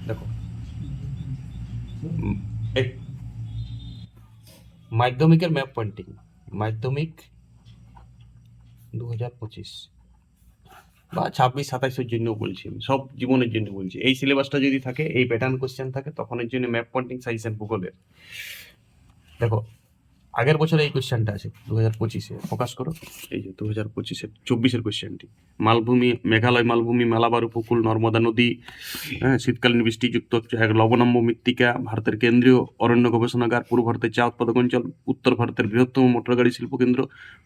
দেখো এই মাধ্যমিকের ম্যাপ পয়েন্টিং, মাধ্যমিক 2025 বা 26-27-এর জন্য বলছি, আমি সব জীবনের জন্য বলছি। এই সিলেবাসটা যদি থাকে, এই প্যাটার্ন কোশ্চেন থাকে, তখন এর জন্য ম্যাপ পয়েন্টিং, সাজেশন ভূগোলের। দেখো আগের বছর এই কোশ্চেনটা আছে 2025-এ, ফোকাস করো। এই যে 2025-এর 24-এর কোশ্চেনটি, মালভূমি, মেঘালয় মালভূমি, মালাবার উপকূল, নর্মদা নদী, হ্যাঁ, শীতকালীন বৃষ্টিযুক্ত এক লবণাম্য মৃত্তিকা, ভারতের কেন্দ্রীয় অরণ্য গবেষণাগার, পূর্ব ভারতের চা উৎপাদক অঞ্চল, উত্তর ভারতের বৃহত্তম মোটরগাড়ি শিল্প কেন্দ্র,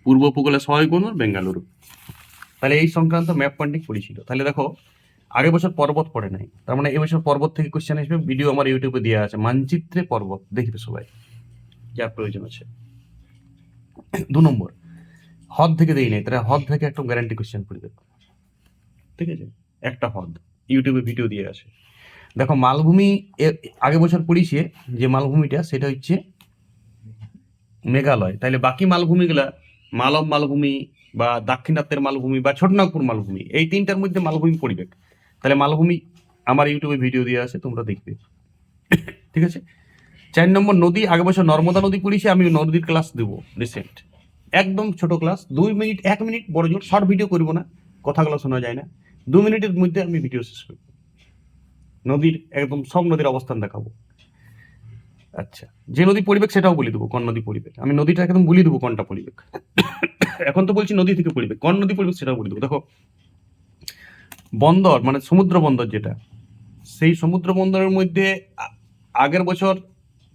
পূর্ব উপকূলে স্বাভাবিক বন্দর বেঙ্গালুরু। তাহলে এই সংক্রান্ত ম্যাপ পয়েন্টিং পড়েছিল। তাহলে দেখো আগের বছর পর্বত পড়ে নাই, তার মানে এই বছর পর্বত থেকে কোশ্চেন আসবে। ভিডিও আমার ইউটিউবে দেওয়া আছে, মানচিত্রে পর্বত দেখবে সবাই, যার প্রয়োজন আছে। 2 নম্বর, হ্রদ থেকে দেই নাই, তাহলে হ্রদ থেকে একটা গ্যারান্টি কোশ্চেন পড়বে, ঠিক আছে? একটা হ্রদ ইউটিউবে ভিডিও দিয়ে আছে। দেখো মালভূমি আগে বছর পড়িয়েছে, যে মালভূমিটা সেটা হচ্ছে মেঘালয়। তাহলে বাকি মালভূমিগুলা, মালব মালভূমি বা দাক্ষিণাত্যের মালভূমি বা ছোটনাগপুর মালভূমি, এই তিনটার মধ্যে মালভূমি পড়বে। তাহলে মালভূমি আমার ইউটিউবে ভিডিও দেওয়া আছে, তোমরা দেখবে, ঠিক আছে? 4 নম্বর, নদী। আগে বছর নর্মদা নদী পড়িয়েছি, আমি নদীর ক্লাস দেবো রিসেন্ট, একদম ছোট ক্লাস, 2 মিনিট 1 মিনিট, বড় জোর শর্ট ভিডিও করবো না, কথাগুলো শোনা যায় না। 2 মিনিটের মধ্যে আমি ভিডিও শেষ করবো, নদীর একদম সব নদীর অবস্থান দেখাবো। আচ্ছা, যে নদী পরিবেক সেটাও বলে দেবো, কোন নদী পরিবেক, আমি নদীটা একদম বলে দেবো কোনটা পরিবেক। এখন তো বলছি নদী থেকে পরিবেক, কোন নদী পরিবেক সেটাও বলে দেবো। দেখো বন্দর মানে সমুদ্র বন্দর যেটা, সেই সমুদ্র বন্দরের মধ্যে আগের বছর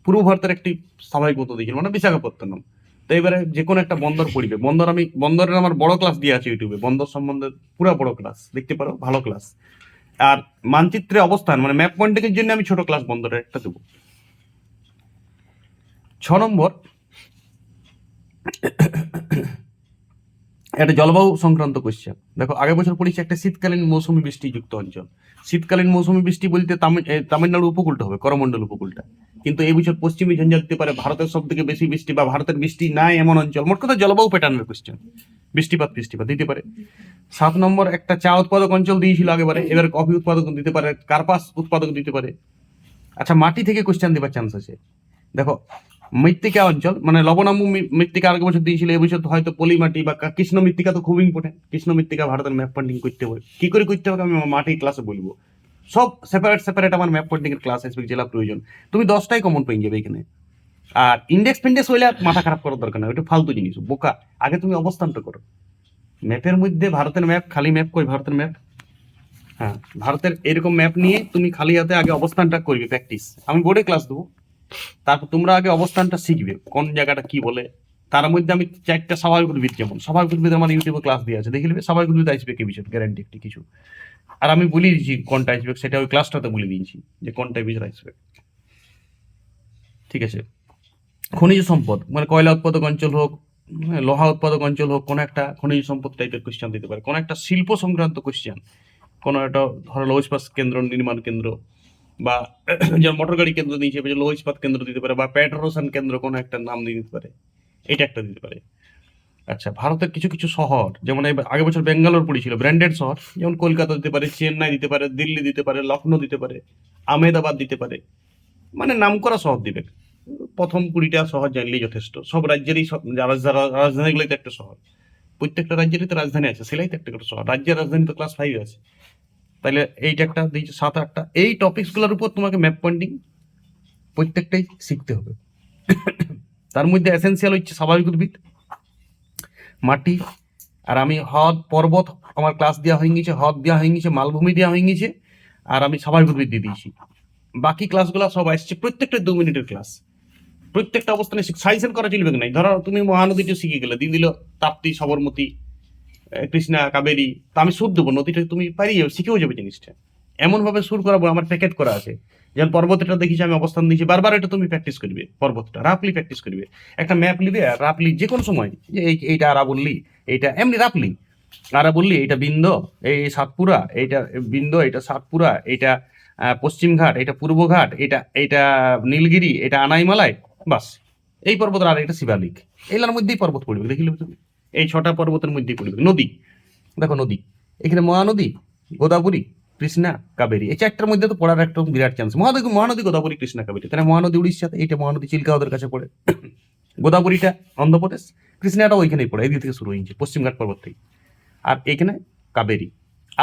পূর্ব ভারতের একটি স্বাভাবিক মতো দিয়েছিল, মানে বিশাখাপত্তনম। তো এবারে যে কোনো একটা বন্দর পড়বে, বন্দর, আমি বন্দরের আমার বড় ক্লাস দিয়ে আছে ইউটিউবে, বন্দর সম্বন্ধে পুরো বড় ক্লাস দেখতে পারো, ভালো ক্লাস। আর মানচিত্রে অবস্থান মানে ম্যাপ পয়েন্টিংয়ের জন্য আমি ছোট ক্লাস বন্দরের একটা দেবো। 6 নম্বর, একটা জলবায়ু সংক্রান্ত কোশ্চেন। দেখো আগের বছর পড়েছি একটা শীতকালীন মৌসুমী বৃষ্টিযুক্ত অঞ্চল। শীতকালীন মৌসুমী বৃষ্টি বলতে তামিলনাড়ু উপকূলটা হবে, করমণ্ডল উপকূলটা। কিন্তু এই বছর পশ্চিমী ঝঞ্ঝা দিতে পারে, ভারতের সব থেকে বেশি বৃষ্টি বা ভারতের বৃষ্টি নাই এমন অঞ্চল। মোট কথা জলবায়ু প্যাটার্নের কোশ্চেন, বৃষ্টিপাত দিতে পারে। 7 নম্বর, একটা চা উৎপাদক অঞ্চল দিয়েছিল আগেবারে, এবার কফি উৎপাদক দিতে পারে, কার্পাস উৎপাদক দিতে পারে। আচ্ছা, মাটি থেকে কোশ্চেন দেবার চান্স আছে। দেখো মৃত্তিকা অঞ্চল মানে লবণাম্য মৃত্তিকা আগের বছর দিয়েছিল, এই বছর হয়তো পলি মাটি বা কৃষ্ণ মৃত্তিকা তো খুব ইম্পর্টেন্ট। কৃষ্ণ মৃত্তিকা ভারতের ম্যাপ পয়েন্টিং করতে হবে, কি করে করতে হবে আমি মাটি ক্লাসে বলবো। সব সেপারেট আমার ম্যাপ পয়েন্টিং এর ক্লাস আসবে, জেলা প্রয়োজন। তুমি 10টাই কমন পেয়ে যাবে এখানে। আর ইন্ডেক্স ফিন্ডেক্স হইলে মাথা খারাপ করার দরকার নেই, ওটা ফালতু জিনিস, বোকা। আগে তুমি অবস্থানটা করো ম্যাপের মধ্যে, ভারতের ম্যাপ, খালি ম্যাপ কই ভারতের ম্যাপ, হ্যাঁ ভারতের এরকম ম্যাপ নিয়ে তুমি খালি হাতে আগে অবস্থানটা করবে, প্র্যাকটিস। আমি বোর্ডে ক্লাস দেবো, তারপর তোমরা আগে অবস্থানটা শিখবে, কোন জায়গাটা কি বলে। তার মধ্যে আমি 4টা স্বাভাবিক উদ্ভিদ, যেমন স্বাভাবিক উদ্ভিদ আমার ইউটিউবে ক্লাস দিয়ে আছে, দেখে নেবে। স্বাভাবিক উদ্ভিদ আসবে কি বিষয় গ্যারান্টি একটি কিছু, আর আমি বলে দিয়েছি কোনটা আসবে, সেটা ওই ক্লাসটাতে বলে দিয়েছি যে কোনটা বিষয় আসবে, ঠিক আছে? খনিজ সম্পদ মানে কয়লা উৎপাদক অঞ্চল হোক, লোহা উৎপাদক অঞ্চল হোক, কোনো একটা খনিজ সম্পদ টাইপের কোশ্চেন দিতে পারে, কোনো একটা শিল্প সংক্রান্ত কোশ্চেন, কোনো একটা ধরো লৌহ ইস্পাত কেন্দ্র, নির্মাণ কেন্দ্র, বা যেমন মোটর গাড়ি কেন্দ্র দিয়েছে, লৌহ ইস্পাত কেন্দ্র দিতে পারে, বা পেট্রোরসান কেন্দ্র কোনো একটা নাম দিয়ে দিতে পারে, এটা একটা দিতে পারে। আচ্ছা, ভারতের কিছু কিছু শহর, যেমন আগের বছর বেঙ্গালোর পড়েছিল, ব্র্যান্ডেড শহর, যেমন কলকাতা দিতে পারে, চেন্নাই দিতে পারে, দিল্লি দিতে পারে, লখনৌ দিতে পারে, আহমেদাবাদ দিতে পারে, মানে নামকরা শহর দিবে। প্রথম 20টা শহর জানলেই যথেষ্ট। সব রাজ্যেরই রাজধানীগুলোই তো একটা শহর, প্রত্যেকটা রাজ্যেরই তো রাজধানী আছে, সেলাই তো একটা করে শহর, রাজ্যের রাজধানী তো ক্লাস 5 আছে। তাহলে এইটা একটা দিয়েছে 7-8টা, এই টপিকসগুলোর উপর তোমাকে ম্যাপ পয়েন্টিং প্রত্যেকটাই শিখতে হবে। তার মধ্যে এসেন্সিয়াল হচ্ছে স্বাভাবিক উদ্ভিদ, মাটি, আর আমি হ্রদ পর্বত, আমার ক্লাস দেওয়া হয়ে গেছে, হ্রদ দেওয়া হয়ে গেছে, মালভূমি দেওয়া হয়ে গেছে, আর আমি স্বাভাবিক উদ্ভিদ দিয়ে দিয়েছি। বাকি ক্লাসগুলো সব আসছে প্রত্যেকটা 2 মিনিটের ক্লাস, প্রত্যেকটা অবস্থানে সাজেশন করা চলবে না। ধরো তুমি মহানদীটা শিখে গেলে, দিয়ে দিল তাপ্তি, সবরমতী, কৃষ্ণা, কাবেরী, তা আমি সুর দেবো, নদীটা তুমি পারিয়ে যাবে, শিখেও যাবে জিনিসটা। এমন ভাবে সুর করাবো, আমার প্যাকেট করা আছে। যেমন পর্বতটা দেখেছি আমি, অবস্থান দিয়েছি বারবার, এটা তুমি প্র্যাকটিস করবে, পর্বতটা রাফলি প্র্যাকটিস করবে। একটা ম্যাপ নিবে, আর রাফলি যে কোনো সময়, যে এইটা আরা বললি, এইটা এমনি রাফলি আরা বললি, এইটা বিন্দ, এই সাতপুরা, এইটা বিন্দ, এটা সাতপুরা, এইটা পশ্চিমঘাট, এটা পূর্বঘাট, এটা এইটা নীলগিরি, এটা আনাইমালাই, বাস। এই পর্বত, আর এটা শিবালিক, এগুলোর মধ্যেই পর্বত পড়বে, দেখিলে তুমি। এই 6টা পর্বতের মধ্যেই পড়বে। নদী, দেখো নদী, এখানে মহানদী, গোদাবরী, কৃষ্ণা, কাবেরী, এই চারটার মধ্যে তো পড়ার একটা বিরাট চান্স। মহানদী গোদাবরী, কৃষ্ণা, কাবেরী, তাহলে মহানদী উড়িষ্যাতে, এইটা মহানদী চিল্কা ওদের কাছে পড়ে, গোদাবরীটা অন্ধ্রপ্রদেশ, কৃষ্ণাটা ওইখানেই পড়ে, এদিক থেকে শুরু হয়েছে পশ্চিমঘাট পর্বত থেকে, আর এখানে কাবেরী।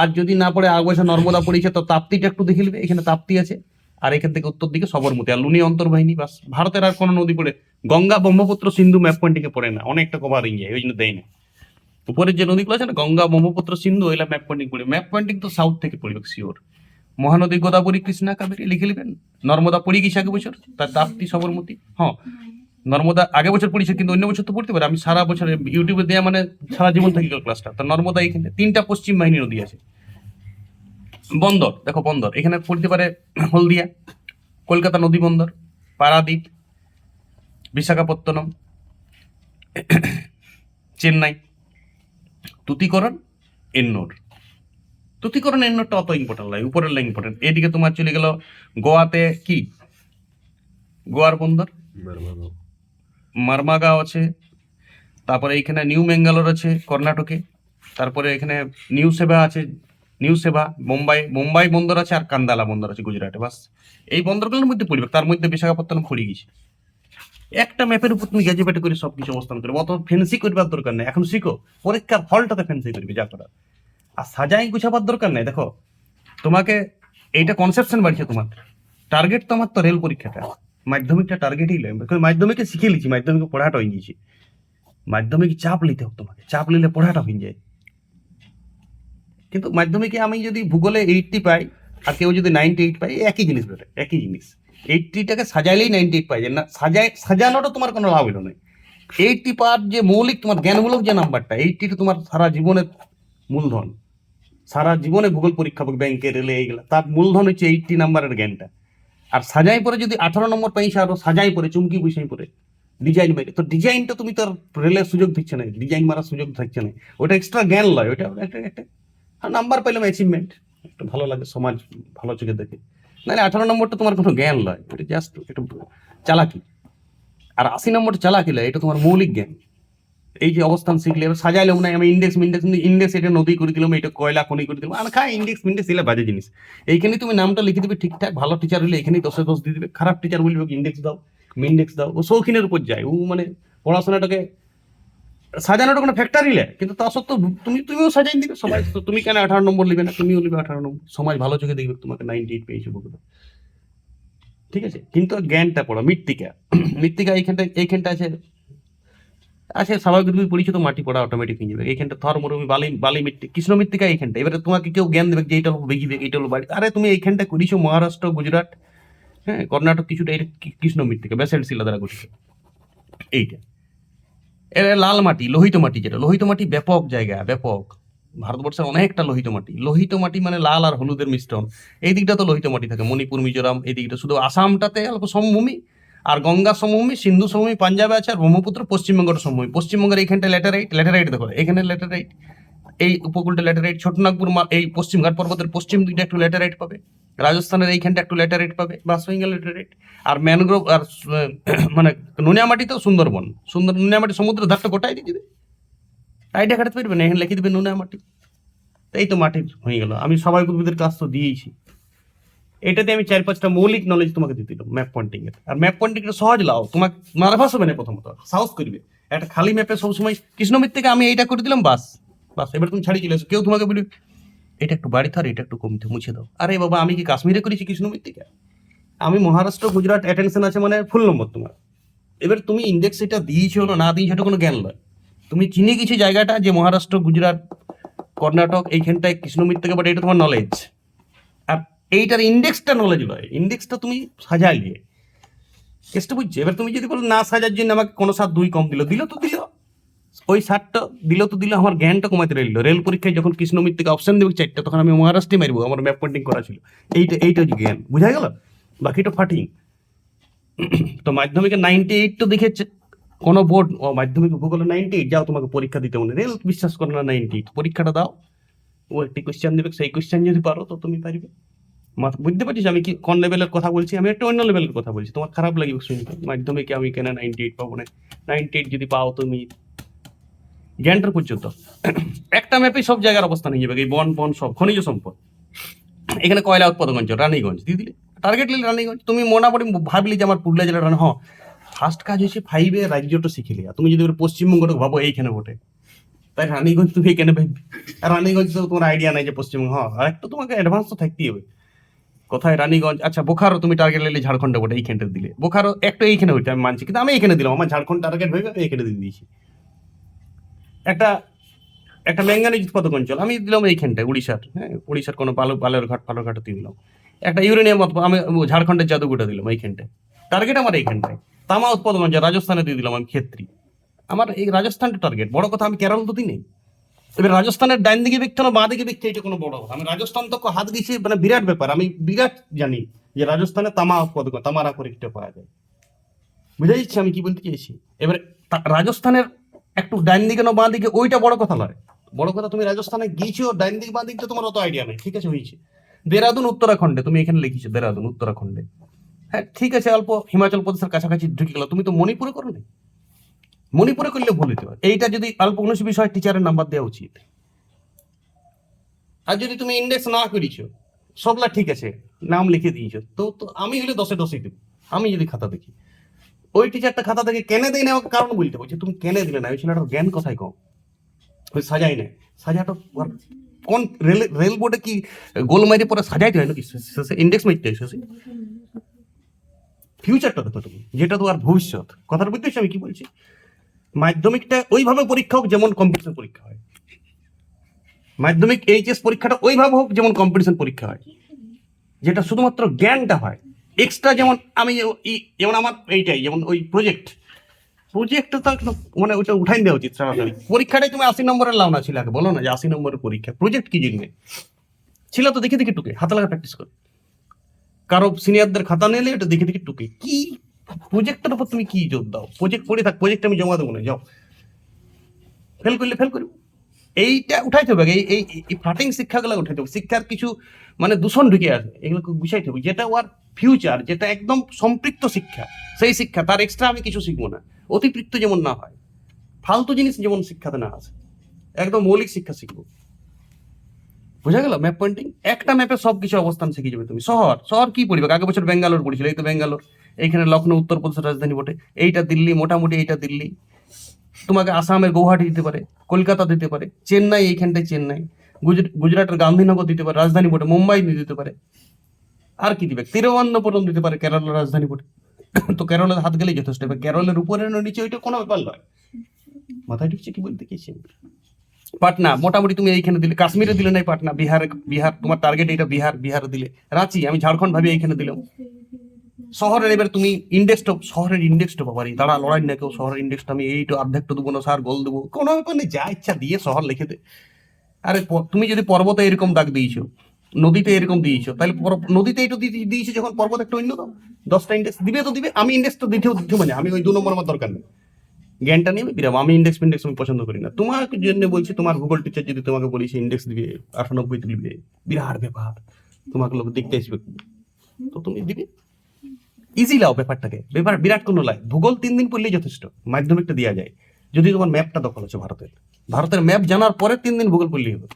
আর যদি না পড়ে আর বছর নর্মদা পড়েছে তো তাপ্তিটা একটু দেখে নেবে, এখানে তাপ্তি আছে, আর এখান থেকে উত্তর দিকে সবরমতী আর লুনি অন্তর্বাহিনী, বাস। ভারতের আর কোনো নদী পড়ে, গঙ্গা, ব্রহ্মপুত্র, সিন্ধু ম্যাপ পয়েন্টিং এ পড়ে না, অনেকটা কভারিং যায়, ওই জন্য দেয় না। উপরের যে নদীগুলো আছে না, গঙ্গা, ব্রহ্মপুত্র, সিন্ধু, এগুলা ম্যাপ পয়েন্টিং পড়ে, ম্যাপ পয়েন্টিং তো সাউথ থেকে পড়বে শিওর। মহানদী গোদাবরী, কৃষ্ণা, কাবেরী লিখে নেবেন। নর্মদা পড়ে গেছে আগে বছর, তার তাপ্তি, সবরমতী। হ্যাঁ, নর্মদা আগে বছর পড়েছে, কিন্তু অন্য বছর তো পড়তে পারে। আমি সারা বছর ইউটিউবে দেয়া মানে সারা জীবন থাকি ক্লাসটা। তো নর্মদা এখানে 3টা পশ্চিম বাহিনী নদী আছে। বন্দর দেখো, বন্দর এখানে পড়তে পারে হলদিয়া, কলকাতা নদী বন্দর, পারাদ্বীপ, বিশাখাপত্তনম, চেন্নাই, তুতিকরণ, এন্নোর। তুতিকরণ, এন্নোরটা অত ইম্পর্টেন্ট লাগে, উপরের লাইন ইম্পর্টেন্ট। এদিকে তোমার চলে গেল গোয়াতে, কি গোয়ার বন্দর মারমাগাঁও আছে, তারপরে এইখানে নিউ ম্যাঙ্গালোর আছে কর্ণাটকে, তারপরে এখানে নিউ সেভা আছে, নিউ সেভা মুম্বাই বন্দর আছে, আর কান্দালা বন্দর আছে গুজরাটে, বাস। এই বন্দরগুলোর মধ্যে পড়বে, তার মধ্যে বিশাখাপত্তনম পড়ে গেছে। একটা ম্যাপের উপর তুমি গ্যাজেট করে সবকিছু অবস্থান করবে, অত ফ্যান্সি করবার দরকার নেই। এখন শিখো, পরীক্ষার ফলটাতে ফ্যান্সি করবে যা করার, আর সাজাই গুছাবার দরকার নেই। দেখো, তোমাকে এইটা কনসেপশন বাড়ছে তোমার, টার্গেট তোমার তো রেল পরীক্ষাটা, মাধ্যমিকটা টার্গেটই নয়। মাধ্যমিকে শিখে লিছি, মাধ্যমিকে পড়াটা হয়ে গেছে। মাধ্যমিক চাপ নিতে হোক, তোমাকে চাপ নিলে পড়াটা হয়ে যায়। কিন্তু মাধ্যমিকে আমি যদি ভূগোলে 80 পাই আর কেউ যদি 98 পাই, একই জিনিস বেটা, একই জিনিস। 80টাকে সাজাইলেই 98 পাই, যে না সাজানোটা তোমার কোনো লাভ হলো না। 80 পার যে মৌলিক তোমার জ্ঞানমূলক যে নাম্বারটা, 80টা তোমার সারা জীবনের মূলধন। সারা জীবনে ভূগোল পরীক্ষা, ব্যাংকে, রেলে, এইগুলা তার মূলধন হচ্ছে 80 নাম্বারের জ্ঞানটা। আর সাজাই পরে যদি 18 নম্বর পাইছে, আরো সাজাই পরে চুমকি বুঝাই পরে ডিজাইন মেরে, তো ডিজাইনটা তুমি তো রেলের সুযোগ দিচ্ছে না, ডিজাইন মারার সুযোগ থাকছে না। ওটা এক্সট্রা জ্ঞান লয়, ওটা একটা একটা নাম্বার পেলাম, অ্যাচিভমেন্ট, একটু ভালো লাগে, সমাজ ভালো চোখে দেখে। নাহলে 18 নম্বরটা তোমার কোনো জ্ঞান লয়, এটা জাস্ট একটু চালাকি। আর 80 নম্বরটা চালাকি লয়, এটা তোমার মৌলিক জ্ঞান। এই যে অবস্থান শিখলে, এবার সাজাইলাম না আমি ইন্ডেক্স এটা নদী করে দিলাম, এটা কয়লা খনি করে দিলাম, আর খায় ইন্ডেক্স এগুলো বাজে জিনিস। এইখানে তুমি নামটা লিখে দিবে ঠিকঠাক, ভালো টিচার হলে এখানেই 10-এ 10 দিয়ে দিবে, খারাপ টিচার বলবে ইন্ডেক্স দাও, মিন্ডেক্স দাও। ও শৌখিনের উপর যায়, ও মানে পড়াশোনাটাকে সাজানোটা কোনো ফ্যাক্টরি নেই, কিন্তু তা সত্ত্বেও তুমিও সাজাই দিবে সবাই। তো তুমি কেন 18 নম্বর লিবে না? তুমিও লিবে 18 নম্বর, সমাজ ভালো চোখে দেখবে তোমাকে 98 পেয়েছো বলে। ঠিক আছে, কিন্তু জ্ঞানটা পড়ো। মৃত্তিকা এইখানটা আছে স্বাভাবিক পরিচিত মাটি পড়া অটোমেটিক হয়ে যাবে। এইখানটা থর মরুভূমি, বালি মৃত্তিকা, কৃষ্ণ মৃত্তিকা এইখানটা। এবারে তোমাকে কেউ জ্ঞান দেবে যে এইটা বেগিবে, এইটা হলো বাড়ি, আরে তুমি এইখানটা করিছো মহারাষ্ট্র, গুজরাট, হ্যাঁ, কর্ণাটক, কিছুটা এটা কৃষ্ণ মৃত্তিকা, ব্যাসেল্ট শিলা দ্বারা গঠিত এইটা। এবার লাল মাটি, লোহিত মাটি, যেটা লোহিত মাটি ব্যাপক জায়গা, ব্যাপক। ভারতবর্ষের অনেকটা লোহিত মাটি মানে লাল আর হলুদের মিশ্রণ। এই দিকটা তো লোহিত মাটি থাকে, মণিপুর, মিজোরাম, এই দিকটা। শুধু আসামটাতে অল্প সমভূমি, আর গঙ্গা সমভূমি, সিন্ধু সমভূমি পাঞ্জাবে আছে, আর ব্রহ্মপুত্র পশ্চিমবঙ্গের সমভূমি। পশ্চিমবঙ্গের এইখানটা ল্যাটেরাইট দেখো, এখানে ল্যাটেরাইট, এই উপকূলটা ল্যাটেরাইট, ছোটনাগপুর, এই পশ্চিমঘাট পর্বতের পশ্চিম দিকটা একটু ল্যাটেরাইট পাবে, রাজস্থানের এইখানটা একটু ল্যাটেরাইট পাবে, বাস হয়ে গেল ল্যাটেরাইট। আর ম্যানগ্রোভ আর মানে নুনিয়া মাটি তো সুন্দরবন, নুনিয়া মাটি সমুদ্রের ধারটা গোটাই দিয়ে দিবে, আইডিয়া কাটাতে পারবে না, এখানে লিখে দিবে নুনিয়া মাটি। এই তো মাটির হয়ে গেল। আমি স্বাভাবিক উদ্ভিদের কাজ তো দিয়েছি। এটাতে আমি 4-5টা মৌলিক নলেজ তোমাকে দিয়ে দিলাম ম্যাপ পয়েন্টিং এর। আর ম্যাপ পয়েন্টিং এর সহজ লাও, তোমাকে নার্ভাস হবে না, প্রথমত সাহস করবে। একটা খালি ম্যাপে সবসময় কৃষ্ণমিত থেকে আমি এইটা করে দিলাম, বাস। এবার তুমি ছাড়িয়ে চলে এসো, কেউ তোমাকে বলি এটা একটু বাড়ি থার, এটা একটু কমতে মুছে দাও। আরে বাবা, আমি কি কাশ্মীরে করেছি কৃষ্ণমিত থেকে? আমি মহারাষ্ট্র, গুজরাট অ্যাটেনশন আছে মানে ফুল নম্বর তোমার। এবার তুমি ইন্ডেক্স এটা দিয়েছো না দিয়েছো, এটা কোনো জ্ঞান নয়। তুমি চিনে গেছি জায়গাটা যে মহারাষ্ট্র, গুজরাট, কর্ণাটক এইখানটায় কৃষ্ণমিত থেকে, বাট এটা তোমার নলেজ। আর এইটার ইন্ডেক্সটা নলেজ নয়, ইন্ডেক্সটা তুমি সাজাইলে কেসটা বুঝছো। এবার তুমি যদি বলো না সাজার জন্য আমাকে কোনো 2 কম দিল তো দিল, ওই 7টা দিল তো দিল, আমার জ্ঞানটা কমাতে রইল। রেল পরীক্ষায় যখন কৃষ্ণমিত থেকে অপশন দেবে 4টা, তখন আমি মহারাষ্ট্রে মারবো, আমার ম্যাপ পয়েন্টিং করা ছিল। এইটা যে জ্ঞান বুঝা গেল, বাকিটা ফাটিং। তো মাধ্যমিকে 98 তো দেখেছে কোনো বোর্ড, মাধ্যমিক ভূগোলে 98, যাও তোমাকে পরীক্ষা দিতে মনে। রেল বিশ্বাস করে না 98, পরীক্ষাটা দাও, ও একটি কোয়েশ্চেন দেবে, সেই কোয়েশ্চেন যদি পারো তো তুমি পারবে। বুঝতে পারছিস আমি কি কোন লেভেলের কথা বলছি? আমি একটা অন্য লেভেলের কথা বলছি, তোমার খারাপ লাগবে শুনতে। মাধ্যমিকে আমি কেন 98 পাবো না? 98 যদি পাও তুমি, জ্ঞানটার পর্যন্ত একটা ম্যাপে সব জায়গার অবস্থান হয়ে যাবে, এই বন সব খনিজ সম্পদ। এখানে কয়লা উৎপাদক অঞ্চল রানীগঞ্জ দিয়ে দিলে, টার্গেট নিলে রানীগঞ্জ। তুমি মোটামুটি ভাবলি যে আমার পুরুলিয়া জেলা রানী, হ্যাঁ ফার্স্ট কাজ হচ্ছে 5-এ রাজ্যটা শিখে লিয়া। তুমি যদি পশ্চিমবঙ্গটা ভাবো এইখানে বটে, তাই রানীগঞ্জ তুমি এখানে ভাববে। আর রানীগঞ্জ তো তোমার আইডিয়া নাই যে পশ্চিমবঙ্গ, হ্যাঁ আর একটু তোমাকে অ্যাডভান্স তো থাকতেই হবে। কোথায় রানীগঞ্জ, আচ্ছা বোখারো তুমি টার্গেট নিলে ঝাড়খণ্ডে বটে, এইখানটা দিলে বোখারো একটু এইখানে হইতে আমি মানছি, কিন্তু আমি এখানে দিলাম, আমার ঝাড়খণ্ড টার্গেট হয়ে গেল, এইখানে দিয়ে দিয়েছি। একটা একটা ম্যাঙ্গানিজ উৎপাদক অঞ্চল আমি দিলাম এইখানটায়, উড়িষ্যার, হ্যাঁ উড়িষ্যার কোনো পালরঘাট দিয়ে দিলাম। একটা ইউরেনিয়াম আমি ঝাড়খণ্ডের জাদুঘাটা দিলাম এইখানটায়, টার্গেট আমার এইখানটায়। তামা উৎপাদন অঞ্চল রাজস্থানে দিয়ে দিলাম আমি ক্ষেত্রী, আমার এই রাজস্থানটা টার্গেট। বড় কথা আমি কেরল তো দিই নেই। এবার রাজস্থানের ডাইন দিকে ব্যক্তি না বাঁ দিকে ব্যক্তি, এটা কোনো বড় কথা। আমি রাজস্থান তো হাত দিয়েছি, মানে বিরাট ব্যাপার। আমি বিরাট জানি যে রাজস্থানে তামা উৎপাদক, তামারা পরীক্ষা পাওয়া যায়। বুঝে যাচ্ছে আমি কি বলতে চাইছি? এবারে রাজস্থানের একটু ডাইন দিকে না বাঁ দিকে, ওইটা বড় কথা নয়। বড় কথা তুমি রাজস্থানে গিয়েছো, ডাইন দিক বাঁ দিকটা তোমার অত আইডিয়া নেই, ঠিক আছে হয়েছে। দেরাদুন উত্তরাখণ্ডে, তুমি এখানে লিখেছো দেরাদুন উত্তরাখণ্ডে, হ্যাঁ ঠিক আছে, অল্প হিমাচল প্রদেশের কাছাকাছি ঢুকে গেল। তুমি তো মণিপুরে করো না, মণিপুরে করলে ভুল হতে পারে। এইটা যদি অল্প কোনো বিষয় টিচারের নাম্বার দেওয়া উচিত। আর যদি তুমি ইন্ডেক্স না করিছো, সবলা ঠিক আছে, নাম লিখে দিয়েছো, তো তো আমি হলে 10-এ 10 দেবো। আমি যদি খাতা দেখি, ওই টিচারটা খাতা থেকে কেনে দেয় না, কারণ বলতে বলছে তুমি কেনে দিলে না, ওই ছেলেটার জ্ঞান কোথায় কম, ওই সাজাই নেয়। সাজাটা কোন রেল বোর্ডে কি গোল মারি পরে সাজাইতে হয় নাকি শেষে ইন্ডেক্স মারতে হয় শেষে? ফিউচারটা দেখো তুমি, যেটা তো আর ভবিষ্যৎ। কথার বুঝতেছি আমি কি বলছি? মাধ্যমিকটা ওইভাবে পরীক্ষা হোক যেমন কম্পিটিশন পরীক্ষা হয়, মাধ্যমিক এইচএস পরীক্ষাটা ওইভাবে হোক যেমন কম্পিটিশন পরীক্ষা হয়, যেটা শুধুমাত্র জ্ঞানটা হয় এক্সট্রা। যেমন আমি যেমন আমার এইটাই, যেমন ওই প্রজেক্টটা তো একদম মানে ওইটা উঠাই দেওয়া উচিত সরাসরি। পরীক্ষাটাই তুমি 80 নম্বরের লাও না ছিল আগে, বলো না যে 80 নম্বরের পরীক্ষা, প্রজেক্ট কি জিনিস ছিল তো দেখে দেখে টুকে হাতে লাগা প্র্যাকটিস করে। কারো সিনিয়রদের খাতা নিলে এটা দেখে দেখে টুকে, কি প্রজেক্টের উপর তুমি কি জোর দাও? প্রজেক্ট পড়ে থাক, প্রজেক্ট আমি জমা দেবো না, যাও ফেল করলে ফেল করবো। এইটা উঠাইতে হবে, এই এই ফাটিং শিক্ষাগুলো উঠাইতে হবে। শিক্ষার কিছু মানে দূষণ ঢুকে আছে, এগুলোকে গুছাইতে হবে। যেটা ওর ফিউচার, যেটা একদম সম্পৃক্ত শিক্ষা, সেই শিক্ষা, তার এক্সট্রা আমি কিছু শিখবো না। অতিরিক্ত যেমন না হয়, ফালতু জিনিস যেমন শিক্ষাতে না আসে, একদম মৌলিক শিক্ষা শিখবো। বুঝা গেল? ম্যাপ পয়েন্টিং, একটা ম্যাপে সবকিছু অবস্থান শিখে যাবে তুমি। শহর শহর কি পড়বে? আগে বছর বেঙ্গালোর পড়েছিল, এই তো বেঙ্গালোর। এইখানে লখনৌ উত্তরপ্রদেশের রাজধানী বটে, এইটা দিল্লি, মোটামুটি এইটা দিল্লি। তোমাকে আসামের গৌহাটি দিতে পারে, কলকাতা দিতে পারে, চেন্নাই, এইখানটায় চেন্নাই। গুজরাটের গান্ধীনগর দিতে পারে, রাজধানী বটে। মুম্বাই দিতে পারে, আর কি দিবে? তিরুবনন্তপুরম দিতে পারে, কেরলের রাজধানী বটে। তো কেরলের হাত গেলেই যথেষ্ট। এবার কেরলের উপরে নিচে ওইটা কোনো ব্যাপার নয়। মাথায় ঢুকছে কি বলতে গেছি? পাটনা মোটামুটি তুমি এইখানে দিলে, কাশ্মীরে দিলে নাই, পাটনা বিহার তোমার টার্গেট এইটা, বিহারে দিলে। রাঁচি আমি ঝাড়খণ্ড ভাবি এইখানে দিলাম। শহরের এবার তুমি ইন্ডেক্সটা, শহরের ইন্ডেক্সটা পাবারি তারা লড়াই না কেউ। শহরের ইন্ডেক্সটা আমি এইটা অর্ধেকটা দেবো না স্যার, গোল দেবো, কোনো ব্যাপার নেই, যা ইচ্ছা দিয়ে শহর লিখে দে। আরে তুমি যদি পর্বতে এরকম দাগ দিয়েছো, নদীতে এরকম দিয়েছো, তাহলে নদীতে এটা দিয়েছো যখন, পর্বত একটা অন্য দাও। 10টা ইন্ডেক্স দিবে তো দিবে, আমি ইন্ডেক্সটা দিতেও মানে আমি ওই 2 নম্বর আমার দরকার নেই। জ্ঞানটা নিয়ে বিরাম, আমি ইন্ডেক্স আমি পছন্দ করি না। তোমার জন্য বলছি, তোমার ভূগোল টিচার যদি তোমাকে বলি সে ইন্ডেক্স দিবে 98 তুলবে, বিরাট ব্যাপার, তোমাকে লোক দেখতে আসবে, তো তুমি দিবে। ইজি লাও ব্যাপারটাকে, ব্যাপার বিরাট কোনো লাই। ভূগোল 3 দিন পড়লেই যথেষ্ট, মাধ্যমিকটা দেওয়া যায় যদি তোমার ম্যাপটা দখল আছে। ভারতের ম্যাপ জানার পরে 3 দিন ভূগোল পড়লেই হবে।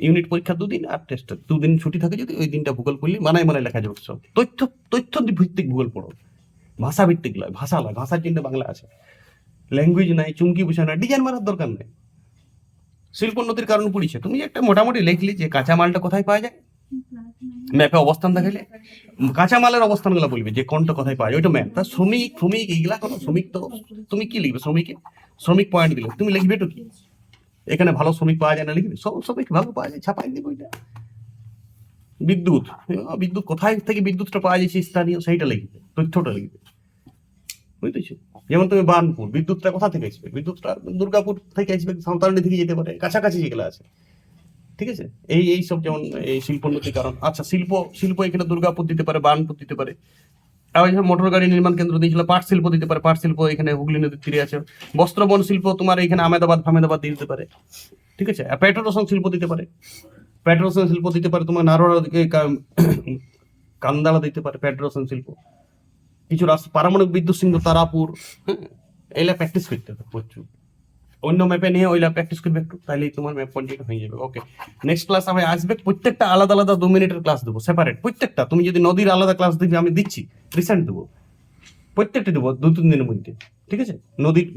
ইউনিট পরীক্ষা 2 দিন, আর টেস্ট 2 দিন ছুটি থাকে, যদি ওই দিনটা ভূগোল পড়লে মানায় লেখা যাবে সব। তথ্য ভিত্তিক ভূগোল পড়ো, ভাষা ভিত্তিক লয়। ভাষা লয়, ভাষার জন্য বাংলা আছে। ল্যাঙ্গুয়েজ নাই, চুমকি বুঝা না, ডিজাইন মারার দরকার নেই। শিল্পোন্নতির কারণ পড়িছে, তুমি একটা মোটামুটি লিখলি যে কাঁচা মালটা কোথায় পাওয়া যায়, ম্যাপে অবস্থান দেখাইলে কাঁচা মালের অবস্থান গুলো বলবে যে কোনটা কোথায় পাওয়া যায়, ওইটা ম্যাপ। তা শ্রমিক এইগুলা কোনো শ্রমিক, তো তুমি কি লিখবে? শ্রমিক পয়েন্ট দিলে তুমি লিখবে তো কি, এখানে ভালো শ্রমিক পাওয়া যায় না লিখবে? সব শ্রমিক ভালো পাওয়া যায়, ছাপাই দিবে ওইটা। বিদ্যুৎ কোথায় থেকে বিদ্যুৎটা পাওয়া যাচ্ছে স্থানীয়, সেইটা লিখবে, তথ্যটা লিখবে। বুঝতেছো? যেমন তুমি বার্নপুর, বিদ্যুৎটা কোথা থেকে আসবে? বিদ্যুৎটা দুর্গাপুর থেকে আসবে, সাঁওতালডি থেকে যেতে পারে, কাছাকাছি যেগুলো আছে। ঠিক আছে, এই সব যেমন এই শিল্পোন্নতির কারণ। আচ্ছা, শিল্প এখানে দুর্গাপুর দিতে পারে, বার্নপুর দিতে পারে। আবার মোটর গাড়ি নির্মাণ কেন্দ্র দিয়েছিল, পাট শিল্প দিতে পারে, পাট শিল্প এখানে হুগলি নদীর তীরে আছে। বস্ত্র বন শিল্প তোমার এখানে আহমেদাবাদ দিতে পারে। ঠিক আছে, পেট্রোরসায়ন শিল্প দিতে পারে, তোমার নারোয়া কান্দালা দিতে পারে পেট্রোরসায়ন শিল্প। কিছু পারমাণবিক বিদ্যুৎ সিন্ধু, তারাপুর, হ্যাঁ, এগুলা প্র্যাকটিস করতে হবে প্রচুর। অন্য ম্যাপে নিয়ে ওইলা প্র্যাকটিস করবে একটু, তাহলেই তোমার ম্যাপ পয়েন্টিং হয়ে যাবে। ওকে, নেক্সট ক্লাস আমি আসবে, প্রত্যেকটা আলাদা আলাদা 2 মিনিটের ক্লাস দেবো, সেপারেট প্রত্যেকটা। তুমি যদি নদীর আলাদা ক্লাস দিবে, আমি দিচ্ছি, রিসেন্ট দেবো, প্রত্যেকটা দেবো 2-3 দিনের মধ্যে, ঠিক আছে?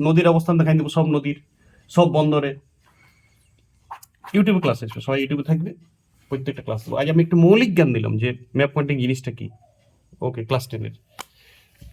নদীর অবস্থান দেখাই দেবো, সব নদীর, সব বন্দরে। ইউটিউবে ক্লাস আসবে, সবাই ইউটিউবে থাকবে, প্রত্যেকটা ক্লাস দেবো। আজ আমি একটু মৌলিক জ্ঞান দিলাম যে ম্যাপ পয়েন্টিং জিনিসটা কি। ওকে, ক্লাস 10-এর